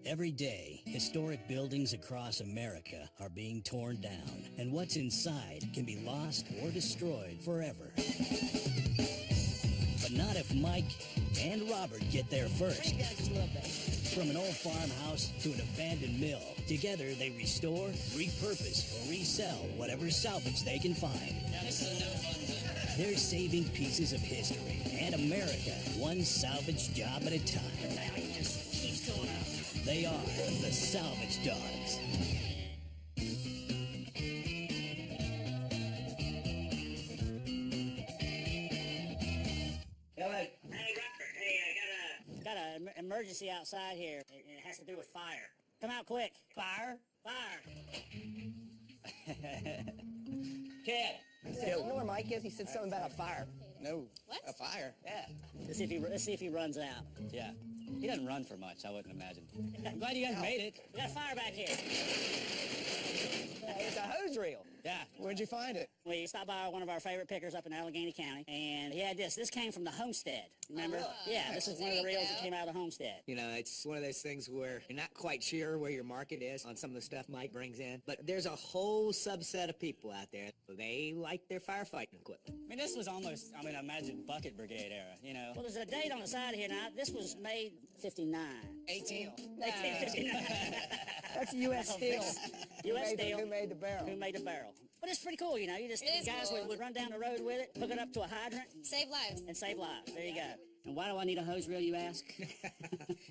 Every day, historic buildings across America are being torn down, and what's inside can be lost or destroyed forever. But not if Mike and Robert get there first. You guys just love that. From an old farmhouse to an abandoned mill, together they restore, repurpose, or resell whatever salvage they can find. They're saving pieces of history and America, one salvage job at a time. They are the Salvage Dawgs. Hello. Hey, Robert. Hey, I got an emergency outside here. It has to do with fire. Come out quick. Fire? Fire. Kid. You know where Mike is? He said something about a fire. No. What? A fire. Yeah. Let's see if he runs out. Yeah. He doesn't run for much, I wouldn't imagine. I'm glad you guys made it. We got a fire back here. It's a hose reel. Yeah. Where'd you find it? We stopped by one of our favorite pickers up in Allegheny County, and he had this. This came from the homestead. Remember? Oh, yeah, this is one of the reels that came out of the homestead. You know, it's one of those things where you're not quite sure where your market is on some of the stuff Mike brings in, but there's a whole subset of people out there. They like their firefighting equipment. I mean, this was almost, imagine Bucket Brigade era, you know. Well, there's a date on the side here now. This was made 59. 1859. That's U.S. Steel. U.S. Steel. Who made the barrel? Who made the barrel. But it's pretty cool, you know. You guys cool. would run down the road with it, hook it up to a hydrant, Save lives. and save lives. There you go. And why do I need a hose reel, you ask?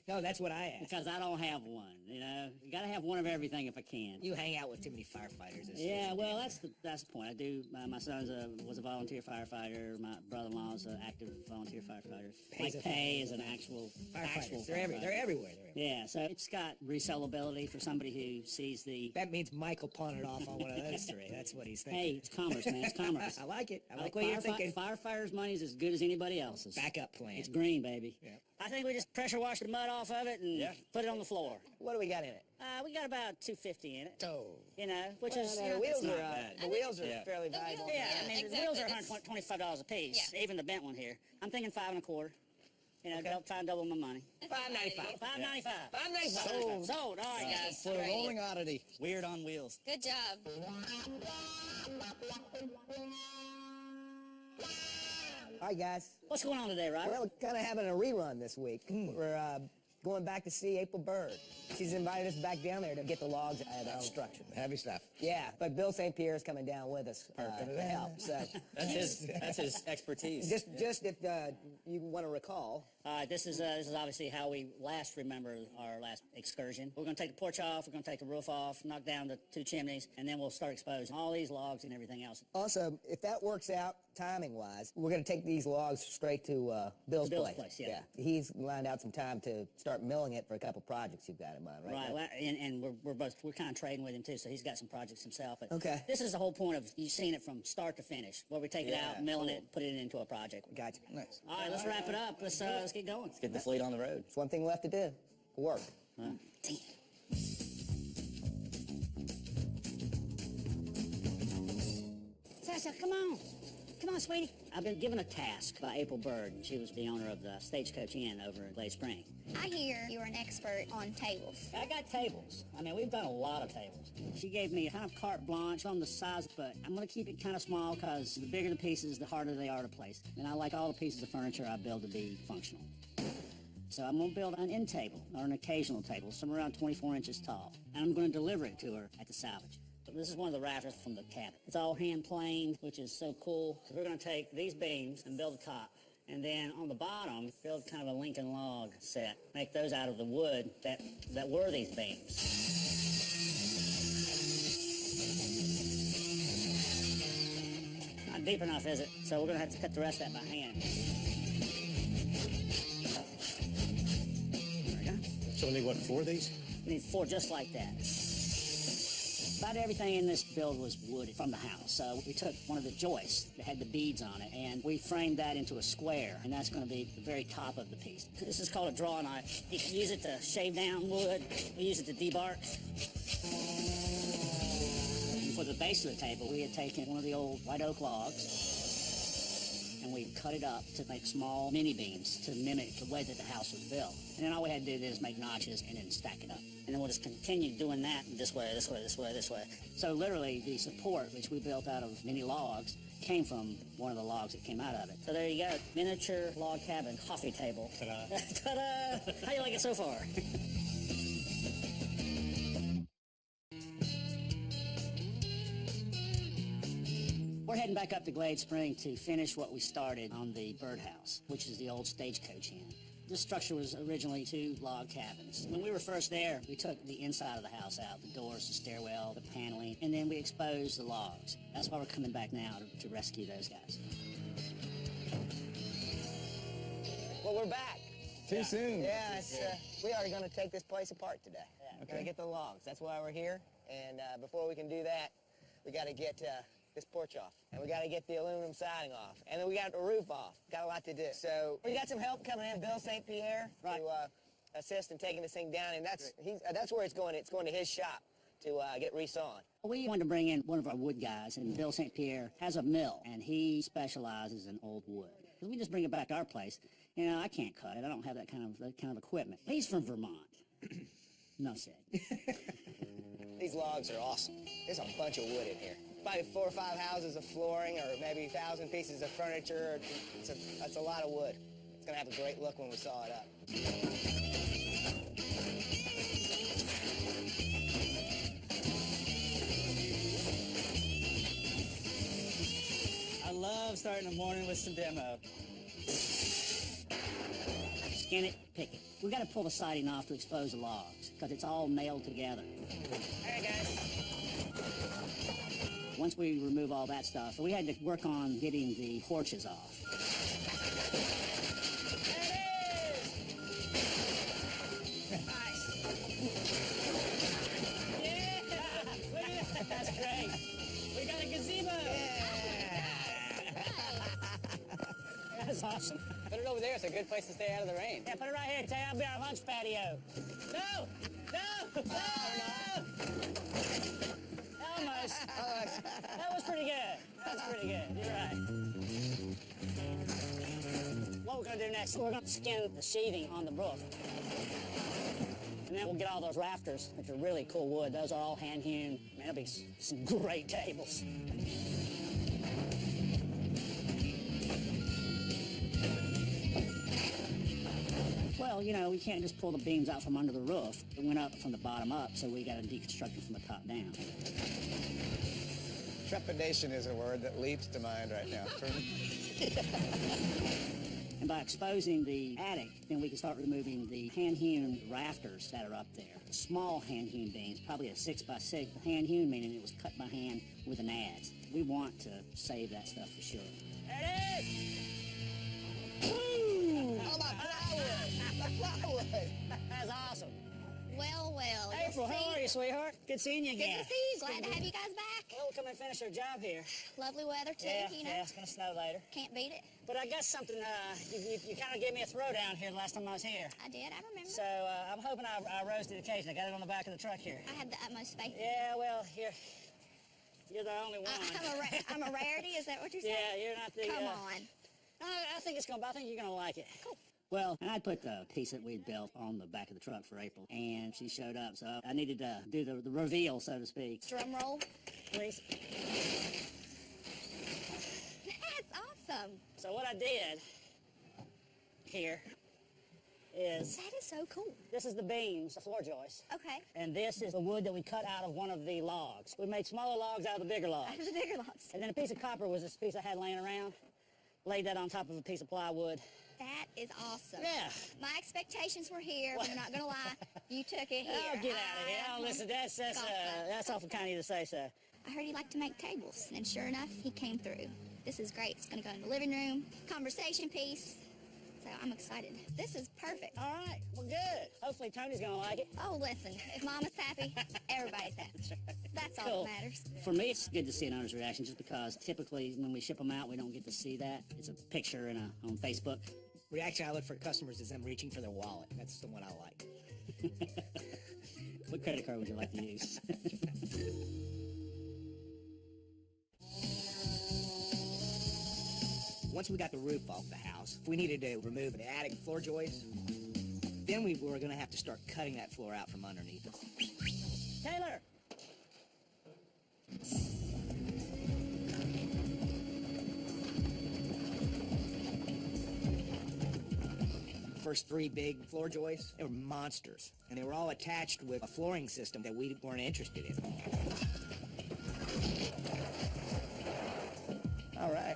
No, that's what I asked. Because I don't have one, you know. You got to have one of everything if I can. You hang out with too many firefighters. Yeah, well, that's the point. I do. My son was a volunteer firefighter. My brother-in-law's an active volunteer firefighter. Mike Pay is an actual Firefighters. firefighter. They're everywhere. Yeah, so it's got resellability for somebody who sees the. That means Mike will pawn it off on one of those three. That's what he's thinking. Hey, it's commerce, man. It's commerce. I like it. I like what you're thinking. Firefighters' money is as good as anybody else's. Backup plan. It's green, baby. Yeah. I think we just pressure wash the mud off of it and put it on the floor. What do we got in it? We got about $250 in it. Oh. You know, which Well, is the wheels not are bad. the wheels are Yeah. fairly The valuable. wheels, Yeah, I mean, exactly. the wheels are It's- $125 a piece. Yeah. Even the bent one here. I'm thinking 5 1/4. You know, Okay. try and double my money. $5.95. $5.95. $5.95. Sold. All right, guys. For a rolling oddity. Weird on wheels. Good job. All right, guys. What's going on today, Robert? Well, we're kind of having a rerun this week. We're going back to see April Bird. She's invited us back down there to get the logs at construction. Heavy stuff. Yeah, but Bill St. Pierre is coming down with us to help. So That's his expertise. just if you want to recall. This is obviously how we last remember our last excursion. We're going to take the porch off, we're going to take the roof off, knock down the 2 chimneys, and then we'll start exposing all these logs and everything else. Also, if that works out timing-wise, we're going to take these logs straight to Bill's place. Yeah. He's lined out some time to start milling it for a couple projects you've got in mind, right? Right, now. well, and we're kind of trading with him too, so he's got some projects himself. But Okay. this is the whole point of you've seen it from start to finish, where we take it out, milling it, put it into a project. Gotcha. Nice. All right, let's wrap it up. Let's get going. Get the fleet on the road. There's one thing left to do. Work. Damn. Sasha, come on. Come on, sweetie. I've been given a task by April Bird. She was the owner of the Stagecoach Inn over in Glade Spring. I hear you're an expert on tables. I got tables. I mean, we've done a lot of tables. She gave me kind of carte blanche on the size, but I'm going to keep it kind of small because the bigger the pieces, the harder they are to place. And I like all the pieces of furniture I build to be functional. So I'm going to build an end table or an occasional table, somewhere around 24 inches tall. And I'm going to deliver it to her at the salvage. This is one of the rafters from the cabin. It's all hand planed, which is so cool. So we're going to take these beams and build the top. And then on the bottom, build kind of a Lincoln log set. Make those out of the wood that were these beams. Not deep enough, is it? So we're going to have to cut the rest of that by hand. There we go. So we need, what, 4 of these? We need 4 just like that. About everything in this build was wood from the house. So we took one of the joists that had the beads on it, and we framed that into a square, and that's going to be the very top of the piece. This is called a draw knife. You can use it to shave down wood. We use it to debark. And for the base of the table, we had taken one of the old white oak logs, and we cut it up to make small mini beams to mimic the way that the house was built. And then all we had to do is make notches and then stack it up. And then we'll just continue doing that this way, this way, this way, this way. So literally the support, which we built out of mini logs, came from one of the logs that came out of it. So there you go, miniature log cabin coffee table. Ta-da! Ta-da! How you like it so far? We're heading back up to Glade Spring to finish what we started on the birdhouse, which is the old stagecoach inn. This structure was originally 2 log cabins. When we were first there, we took the inside of the house out, the doors, the stairwell, the paneling, and then we exposed the logs. That's why we're coming back now to rescue those guys. Well, we're back. Too soon. Yeah, we are going to take this place apart today. Yeah. We're going to get the logs. That's why we're here. And before we can do that, we got to get this porch off. And we got to get the aluminum siding off. And then we got the roof off. Got a lot to do. So we got some help coming in, Bill St. Pierre, right, to assist in taking this thing down. And that's where it's going. It's going to his shop to get resawn. We wanted to bring in one of our wood guys, and Bill St. Pierre has a mill, and he specializes in old wood. Because we just bring it back to our place. You know, I can't cut it. I don't have that kind of equipment. He's from Vermont. No said. These logs are awesome. There's a bunch of wood in here. Probably 4 or 5 houses of flooring, or maybe 1,000 pieces of furniture. That's a lot of wood. It's gonna have a great look when we saw it up. I love starting the morning with some demo. Skin it, pick it. We got to pull the siding off to expose the logs, because it's all nailed together. All right, guys. Once we remove all that stuff, we had to work on getting the porches off. That's great. We got a gazebo. That's awesome. Put it over there. It's a good place to stay out of the rain. Yeah, put it right here. That'll be our lunch patio. No! No! No! Almost. That was pretty good. That's pretty good. You're right. What we're going to do next, we're going to skin the sheathing on the roof. And then we'll get all those rafters, which are really cool wood. Those are all hand-hewn. Man, that'll be some great tables. Well, you know, we can't just pull the beams out from under the roof. It went up from the bottom up, so we got to deconstruct it from the top down. Trepidation is a word that leaps to mind right now. And by exposing the attic, then we can start removing the hand-hewn rafters that are up there. Small hand-hewn beams, probably a 6x6. Hand-hewn meaning it was cut by hand with an adze. We want to save that stuff for sure. There it is! Woo! Oh, my plywood! My plywood! That's awesome. Well, April, how are you, sweetheart? Good seeing you Good again. to see you. Glad to have you guys back. Well, we'll come and finish our job here. Lovely weather, too, you know. Yeah, it's going to snow later. Can't beat it. But I got something, you kind of gave me a throwdown here the last time I was here. I did, I remember. So I'm hoping I rose to the occasion. I got it on the back of the truck here. I have the utmost faith. Yeah, well, you're the only one. I'm a rarity, is that what you're saying? Yeah, you're not the... Come on. I think I think you're going to like it. Cool. Well, I put the piece that we built on the back of the truck for April, and she showed up, so I needed to do the reveal, so to speak. Drum roll. Please. That's awesome. So what I did here is... That is so cool. This is the beams, the floor joists. Okay. And this is the wood that we cut out of one of the logs. We made smaller logs out of the bigger logs. Out of the bigger logs. And then a piece of copper was this piece I had laying around. Laid that on top of a piece of plywood. That is awesome. Yeah. My expectations were here, but I'm not going to lie. You took it here. Oh, get out of here. Oh, listen, that's awful kind of you to say so. I heard he liked to make tables, and sure enough, he came through. This is great. It's going to go in the living room, conversation piece. So I'm excited. This is perfect. All right, well, good. Hopefully Tony's going to like it. Oh, listen, if Mama's happy, everybody's happy. That's all Cool. that matters. For me, it's good to see an owner's reaction just because typically when we ship them out, we don't get to see that. It's a picture on Facebook. Reaction I look for customers is them reaching for their wallet. That's the one I like. What credit card would you like to use? Once we got the roof off the house, we needed to remove the attic floor joists. Then we were going to have to start cutting that floor out from underneath us. Taylor! First 3 big floor joists, they were monsters. And they were all attached with a flooring system that we weren't interested in. All right.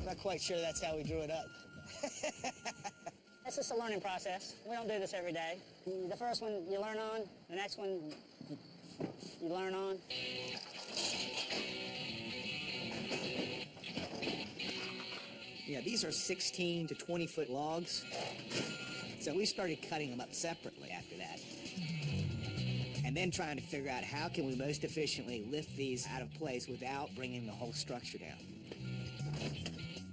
Not quite sure that's how we drew it up. That's just a learning process. We don't do this every day. The first one you learn on, the next one you learn on. Yeah, these are 16 to 20 foot logs. So we started cutting them up separately after that. And then trying to figure out how can we most efficiently lift these out of place without bringing the whole structure down.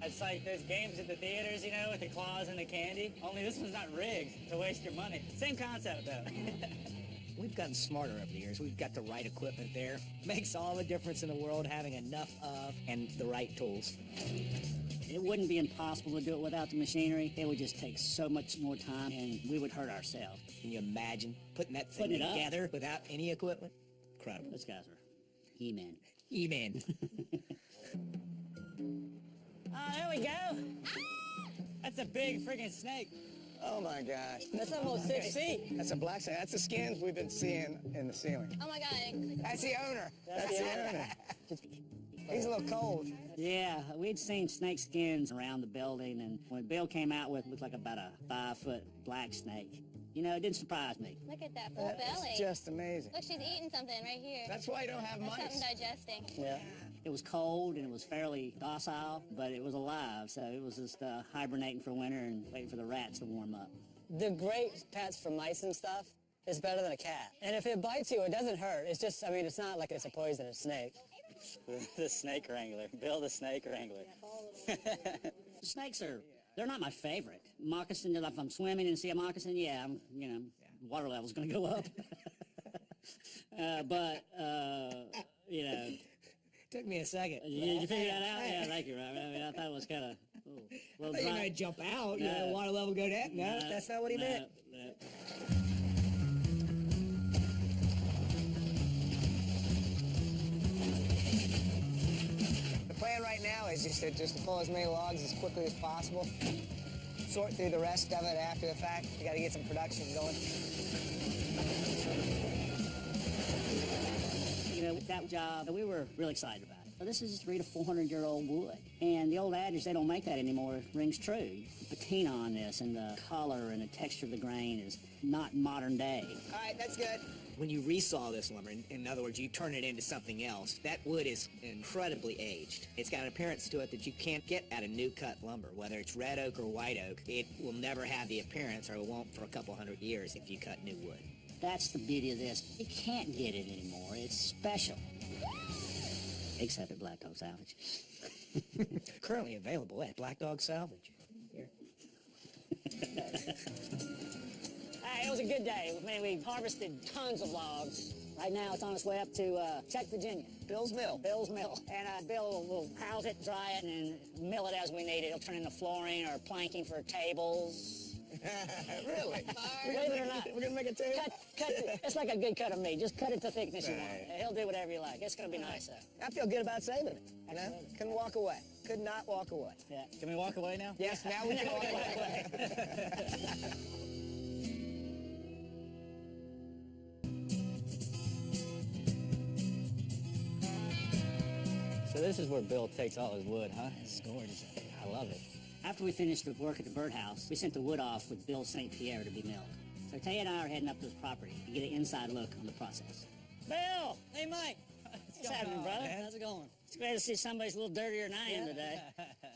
It's like those games at the theaters, you know, with the claws and the candy. Only this one's not rigged to waste your money. Same concept, though. We've gotten smarter over the years. We've got the right equipment there. Makes all the difference in the world having enough of and the right tools. It wouldn't be impossible to do it without the machinery. It would just take so much more time, and we would hurt ourselves. Can you imagine putting that thing Putting it up. together without any equipment? Incredible. Those guys are He-Man. E-Man. Oh, there we go. That's a big freaking snake. Oh my gosh. That's almost 6 feet. That's a black snake. That's the skins we've been seeing in the ceiling. Oh my God. That's the owner. That's the owner. He's a little cold. Yeah, we'd seen snake skins around the building, and when Bill came out with looked like about a 5-foot black snake, you know, it didn't surprise me. Look at that full That's belly. just amazing. Look, she's eating something right here. That's why you don't have That's mice. something digesting. Yeah. It was cold and it was fairly docile, but it was alive, so it was just hibernating for winter and waiting for the rats to warm up. The great pets for mice and stuff is better than a cat. And if it bites you, it doesn't hurt. It's just, I mean, it's not like it's a poisonous snake. The snake wrangler. Bill the snake wrangler. Snakes they're not my favorite. Moccasin, if I'm swimming and see a moccasin, yeah, water level's gonna go up. You know. Took me a second. You figured that out? Yeah, thank you, Robert. I mean, I thought it was kind of a little I thought you dry. might jump out, No. water level go down. No, that's not what he meant. No. The plan right now is just to pull as many logs as quickly as possible. Sort through the rest of it after the fact. You got to get some production going. You know, that job, we were really excited about it. So this is 300 to 400-year-old wood. And the old adage, they don't make that anymore, rings true. The patina on this and the color and the texture of the grain is not modern day. All right, that's good. When you resaw this lumber, in other words, you turn it into something else, that wood is incredibly aged. It's got an appearance to it that you can't get out of new cut lumber, whether it's red oak or white oak. It will never have the appearance, or it won't for a couple hundred years if you cut new wood. That's the beauty of this. You can't get it anymore. It's special. Except at Black Dog Salvage. Currently available at Black Dog Salvage. Here. It was a good day. I mean, we harvested tons of logs. Right now, it's on its way up to Czech, Virginia. Bill's Mill. Bill's Mill. And Bill will house it, dry it, and mill it as we need it. It'll turn into flooring or planking for tables. Really? Believe it or not. We're going to make a table? Cut it. It's like a good cut of meat. Just cut it to thickness you want. He'll do whatever you like. It's going to be nice, though. I feel good about saving it. You know? Couldn't walk away. Could not walk away. Yeah. Can we walk away now? Yes, now we can walk away. So this is where Bill takes all his wood, huh? It's gorgeous. I love it. After we finished the work at the birdhouse, we sent the wood off with Bill St. Pierre to be milled. So Tay and I are heading up to his property to get an inside look on the process. Bill! Hey, Mike! What's happening, brother? How's it going? It's great to see somebody's a little dirtier than I am today.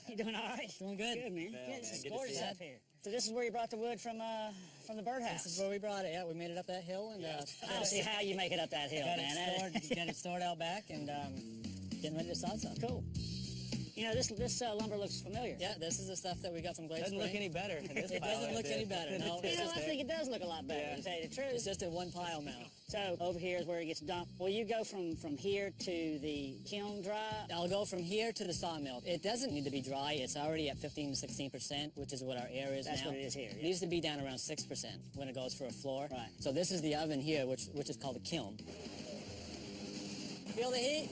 You doing all right? Doing good. Good, man. Yeah, It's good to gorgeous see you. up here. So this is where you brought the wood from the birdhouse. This is where we brought it. Yeah, we made it up that hill, and I don't see how you make it up that hill, man. got it stored out back, and getting ready to sod some. Cool. You know, this lumber looks familiar. Yeah, this is the stuff that we got from Glade Doesn't look Spring. any better in this It pile doesn't right look there. any better, no. You know, I think it does look a lot better, Yeah. to tell you the truth. It's just in one pile now. So over here is where it gets dumped. Will you go from here to the kiln dry? I'll go from here to the sawmill. It doesn't need to be dry. It's already at 15 to 16%, which is what our air is That's now. what it is here, It yeah. needs to be down around 6% when it goes for a floor. Right. So this is the oven here, which is called a kiln. Feel the heat?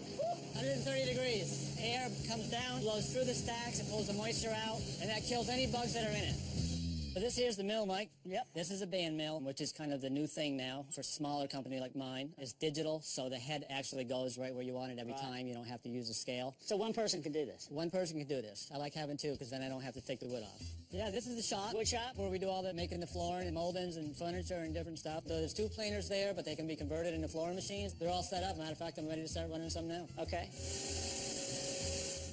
130 degrees. Air comes down, blows through the stacks, it pulls the moisture out, and that kills any bugs that are in it. So this here's the mill, Mike. Yep. This is a band mill, which is kind of the new thing now for a smaller company like mine. It's digital, so the head actually goes right where you want it every time. You don't have to use a scale. So one person can do this. One person can do this. I like having two because then I don't have to take the wood off. Yeah, this is the shop. Wood shop? Where we do all the making the flooring and moldings and furniture and different stuff. So there's two planers there, but they can be converted into flooring machines. They're all set up. Matter of fact, I'm ready to start running some now. Okay.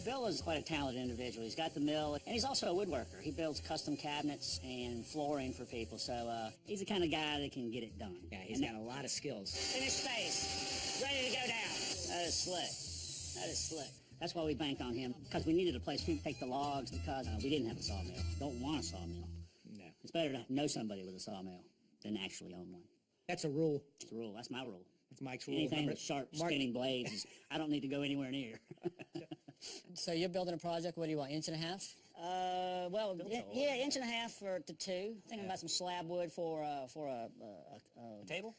Bill is quite a talented individual. He's got the mill, and he's also a woodworker. He builds custom cabinets and flooring for people, so he's the kind of guy that can get it done. Yeah, he's got a lot of skills. Finished space, ready to go down. That is slick. That is slick. That's why we banked on him, because we needed a place to take the logs, because we didn't have a sawmill. Don't want a sawmill. No. It's better to know somebody with a sawmill than actually own one. That's a rule. It's a rule. That's my rule. That's Mike's rule. Anything Remember? with sharp, Mark- skinning blades, I don't need to go anywhere near. So you're building a project, what do you want, inch and a half? Well, yeah, inch and a half to two. Thinking about some slab wood for a Table?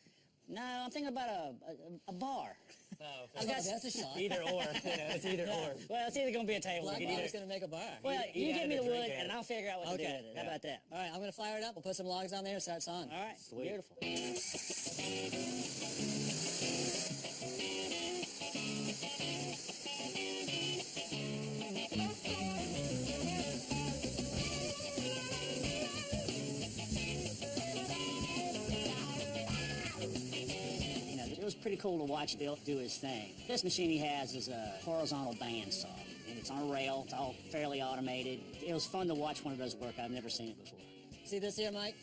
No, I'm thinking about a bar. Oh, I've got That's a shot. either or. It's either or. Well, it's either going to be a table. Black or Bob's going to make a bar. Well, You you got give me to the drink wood, it. and I'll figure out what to do with it. How about that? All right, I'm going to fire it up. We'll put some logs on there and start sawing. All right, beautiful. You know, it was pretty cool to watch Bill do his thing. This machine he has is a horizontal bandsaw, and it's on a rail. It's all fairly automated. It was fun to watch one of those work. I've never seen it before. See this here, Mike?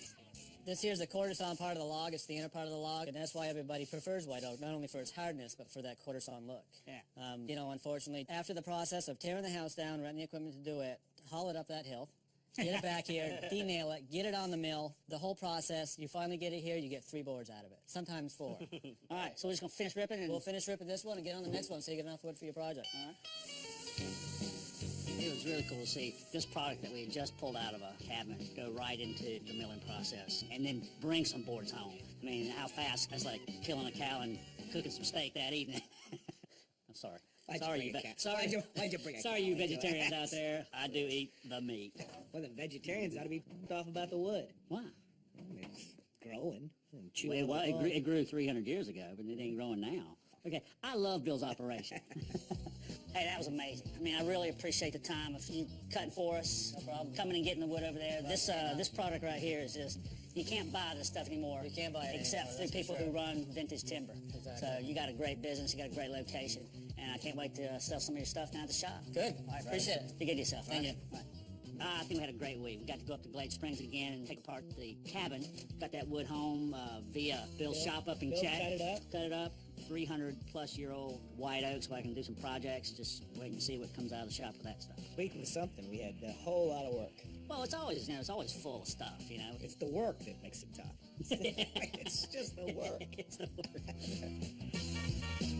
This here's the quarter sawn part of the log. It's the inner part of the log, and that's why everybody prefers white oak, not only for its hardness, but for that quarter sawn look. Yeah. You know, unfortunately, after the process of tearing the house down, renting the equipment to do it, haul it up that hill, get it back here, denail it, get it on the mill, the whole process, you finally get it here, you get 3 boards out of it, sometimes 4. All right, so we're just going to finish ripping and... We'll finish ripping this one and get on the next one so you get enough wood for your project. All right. It was really cool to see this product that we had just pulled out of a cabinet go right into the milling process and then bring some boards home. I mean, how fast? That's like killing a cow and cooking some steak that evening. I'm sorry. Why'd you Sorry, bring you a cat? sorry, Why'd you bring a sorry, cat? you Why'd you- vegetarians out there. I do eat the meat. Well, the vegetarians ought to be pumped off about the wood. Why? It's growing and chewing. Well, on the bark. it grew 300 years ago, but it ain't growing now. Okay, I love Bill's operation. Hey, that was amazing. I mean, I really appreciate the time of you cutting for us. No problem. Coming and getting the wood over there. This product right here is just, you can't buy this stuff anymore. You can't buy it except anymore, through that's for people sure. who run vintage timber. Exactly. So you got a great business, you got a great location, and I can't wait to sell some of your stuff down at the shop. Good. All right, Appreciate brother. it. Be good to yourself. Thank all right? you. All right. I think we had a great week. We got to go up to Glade Springs again and take apart the cabin. Got that wood home via Bill's shop up in Bill Chat. cut it up? Cut it up. 300-plus-year-old white oak, so I can do some projects. Just wait and see what comes out of the shop with that stuff. Week was something. We had a whole lot of work. Well, it's always, it's always full of stuff, It's the work that makes it tough. It's just the work. It's the work.